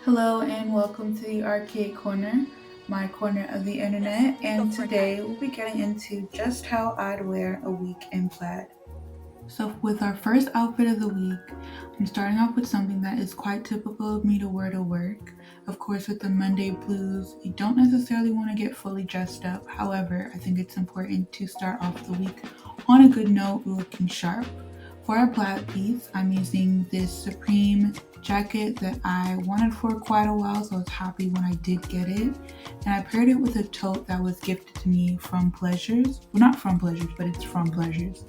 Hello and welcome to the Arcade Corner, my corner of the internet, and today we'll be getting into just how I'd wear a week in plaid. So with our first outfit of the week, I'm starting off with something that is quite typical of me to wear to work. Of course, with the Monday blues, you don't necessarily want to get fully dressed up. However, I think it's important to start off the week on a good note, looking sharp. For our plaid piece, I'm using this Supreme jacket that I wanted for quite a while, so I was happy when I did get it. And I paired it with a tote that was gifted to me from Pleasures. Well, not from Pleasures, but it's from Pleasures.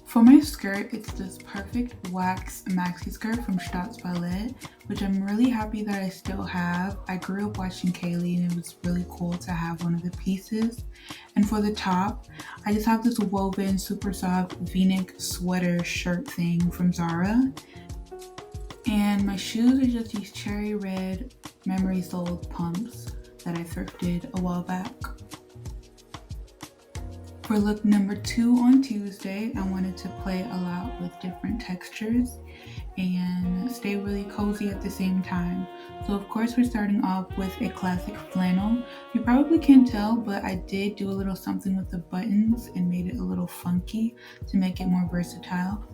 For my skirt, it's this perfect wax maxi skirt from Staats Ballet, which I'm really happy that I still have. I grew up watching Kaylee and it was really cool to have one of the pieces. And for the top, I just have this woven super soft v-neck sweater shirt thing from Zara. And my shoes are just these cherry red memory soled pumps that I thrifted a while back. For look number 2 on Tuesday, I wanted to play a lot with different textures and stay really cozy at the same time. So of course we're starting off with a classic flannel. You probably can't tell, but I did do a little something with the buttons and made it a little funky to make it more versatile.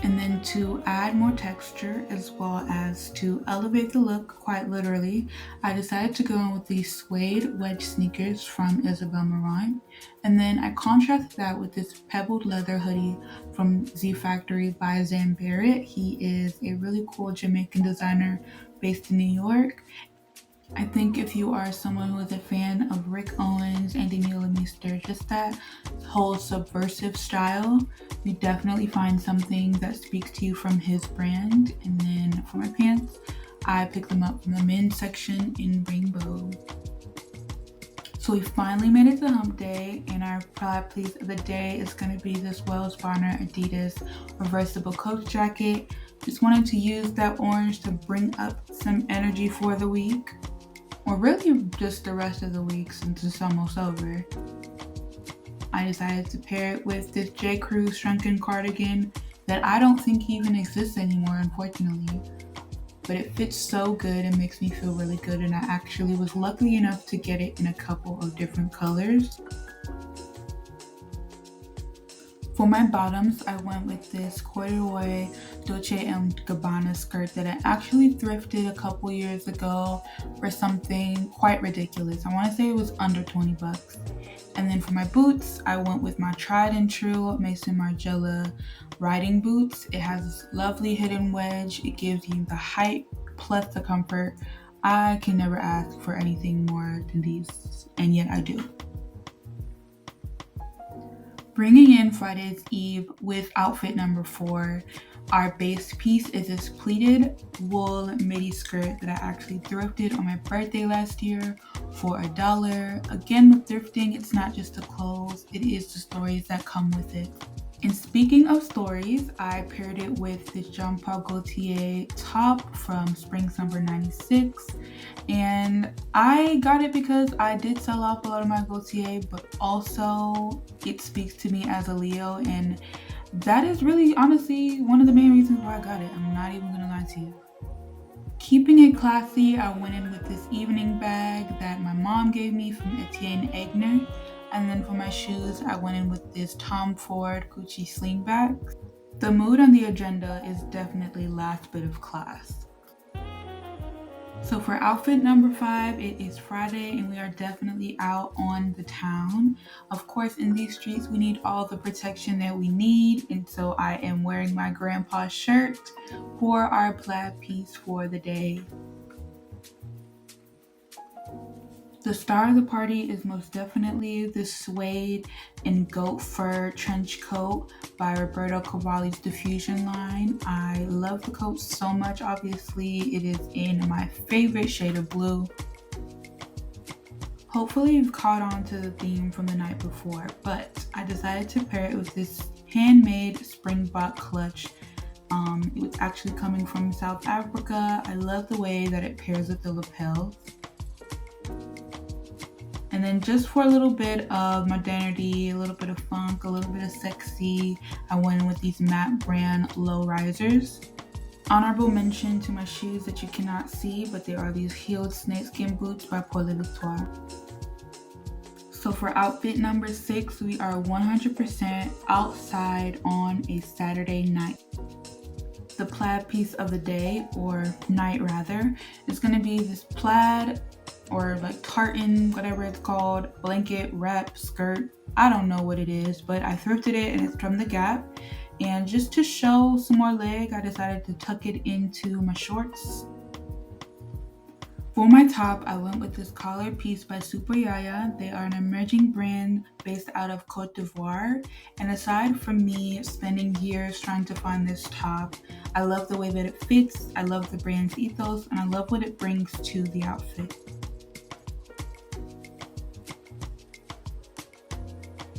And then to add more texture as well as to elevate the look quite literally, I decided to go in with these suede wedge sneakers from Isabel Marant. And then I contrasted that with this pebbled leather hoodie from Factorie by Zam Barrett. He is a really cool Jamaican designer based in New York. I think if you are someone who is a fan of Rick Owens, Andy Mueller, just that whole subversive style, you definitely find something that speaks to you from his brand. And then for my pants, I picked them up from the men's section in Rainbow. So we finally made it to hump day, and our plaid piece of the day is going to be this Wells Bonner Adidas Reversible coat jacket. Just wanted to use that orange to bring up some energy for the week. Or really just the rest of the week since it's almost over. I decided to pair it with this JCrew Shrunken cardigan that I don't think even exists anymore, unfortunately. But it fits so good and makes me feel really good, and I actually was lucky enough to get it in a couple of different colors. For my bottoms, I went with this corduroy Dolce and Gabbana skirt that I actually thrifted a couple years ago for something quite ridiculous. I want to say it was under 20 bucks. And then for my boots, I went with my tried and true Mason Margiela riding boots. It has this lovely hidden wedge. It gives you the height plus the comfort. I can never ask for anything more than these, and yet I do. Bringing in Friday's Eve with outfit number 4, our base piece is this pleated wool midi skirt that I actually thrifted on my birthday last year for $1. Again, with thrifting, it's not just the clothes, it is the stories that come with it. And speaking of stories, I paired it with this Jean Paul Gaultier top from Spring Summer 96. And I got it because I did sell off a lot of my Gaultier, but also it speaks to me as a Leo. And that is really honestly one of the main reasons why I got it. I'm not even gonna lie to you. Keeping it classy, I went in with this evening bag that my mom gave me from Etienne Egner. And then for my shoes, I went in with this Tom Ford Gucci sling bag. The mood on the agenda is definitely last bit of class. So for outfit number 5, it is Friday and we are definitely out on the town. Of course, in these streets, we need all the protection that we need. And so I am wearing my grandpa's shirt for our plaid piece for the day. The star of the party is most definitely the suede and goat fur trench coat by Roberto Cavalli's Diffusion line. I love the coat so much. Obviously, it is in my favorite shade of blue. Hopefully, you've caught on to the theme from the night before, but I decided to pair it with this handmade springbok clutch. It was actually coming from South Africa. I love the way that it pairs with the lapels. And then just for a little bit of modernity, a little bit of funk, a little bit of sexy, I went in with these matte brand low risers. Honorable mention to my shoes that you cannot see, but they are these heeled snakeskin boots by Paul Victoire. So for outfit number 6, we are 100% outside on a Saturday night. The plaid piece of the day, or night rather, is going to be this plaid or like tartan, whatever it's called, blanket, wrap, skirt. I don't know what it is, but I thrifted it and it's from the Gap. And just to show some more leg, I decided to tuck it into my shorts. For my top, I went with this collar piece by Super Yaya. They are an emerging brand based out of Cote d'Ivoire. And aside from me spending years trying to find this top, I love the way that it fits, I love the brand's ethos, and I love what it brings to the outfit.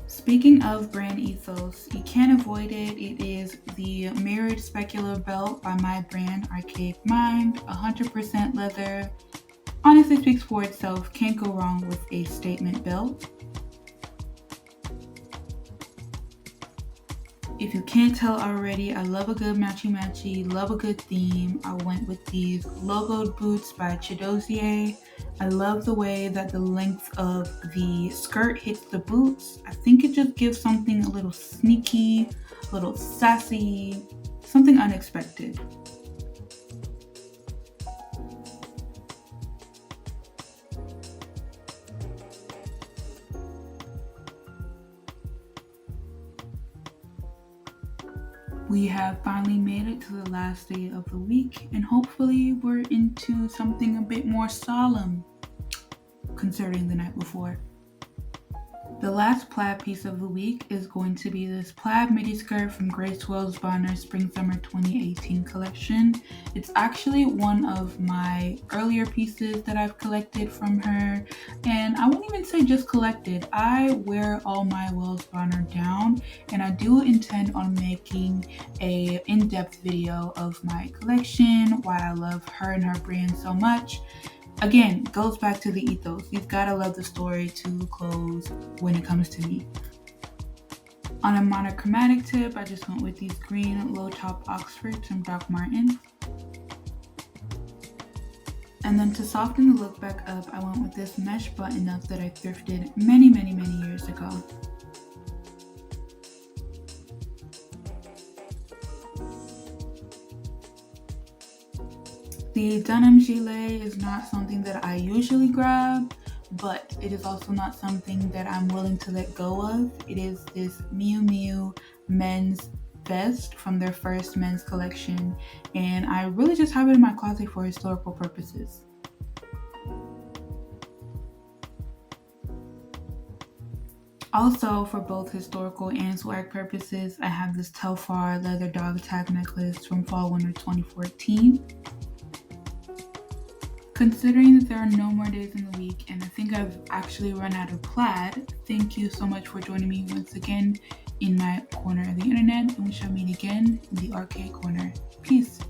Speaking of brand ethos, you can't avoid it. It is the mirrored specular belt by my brand, Archaic Mind, 100% leather. Honestly speaks for itself, can't go wrong with a statement belt. If you can't tell already, I love a good matchy-matchy, love a good theme. I went with these logoed boots by Chidozie. I love the way that the length of the skirt hits the boots. I think it just gives something a little sneaky, a little sassy, something unexpected. We have finally made it to the last day of the week, and hopefully we're into something a bit more solemn concerning the night before. The last plaid piece of the week is going to be this plaid midi skirt from Grace Wells Bonner's Spring Summer 2018 collection. It's actually one of my earlier pieces that I've collected from her, and I won't even say just collected. I wear all my Wells Bonner down, and I do intend on making a in-depth video of my collection, why I love her and her brand so much. Again, goes back to the ethos. You've got to love the story to clothes when it comes to me. On a monochromatic tip, I just went with these green low top Oxfords from Doc Martens. And then to soften the look back up, I went with this mesh button up that I thrifted many years ago. The denim gilet is not something that I usually grab, but it is also not something that I'm willing to let go of. It is this Miu Miu men's vest from their first men's collection, and I really just have it in my closet for historical purposes. Also, for both historical and swag purposes, I have this Telfar leather dog tag necklace from Fall Winter 2014. Considering that there are no more days in the week, and I think I've actually run out of plaid, thank you so much for joining me once again in my corner of the internet, and we shall meet again in the arcade corner. Peace.